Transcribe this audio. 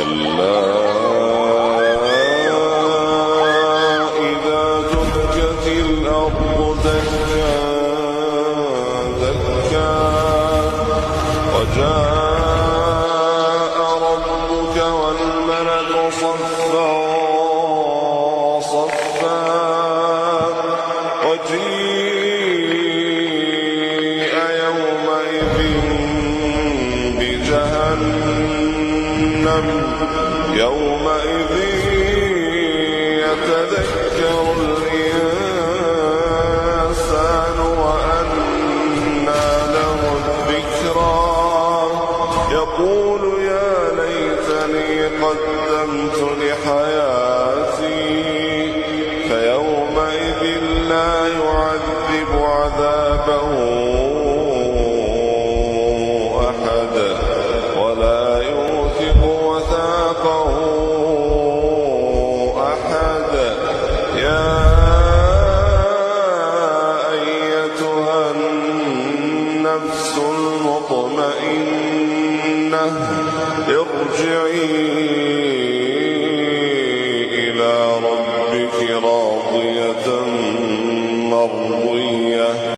كلا إذا دكت الأرض دكا دكا وجاء ربك والملك صفا صفا وجيء يومئذ بجهنم يومئذ يتذكر الإنسان وأنى له الذكرى يقول يا ليتني قدمت لحياتي فيومئذ لا يعذب عذابه أحدا ولا يوثق وثاقه أحدا يا أيتها النفس المطمئنة ارجعي إلى ربك راضية مرضية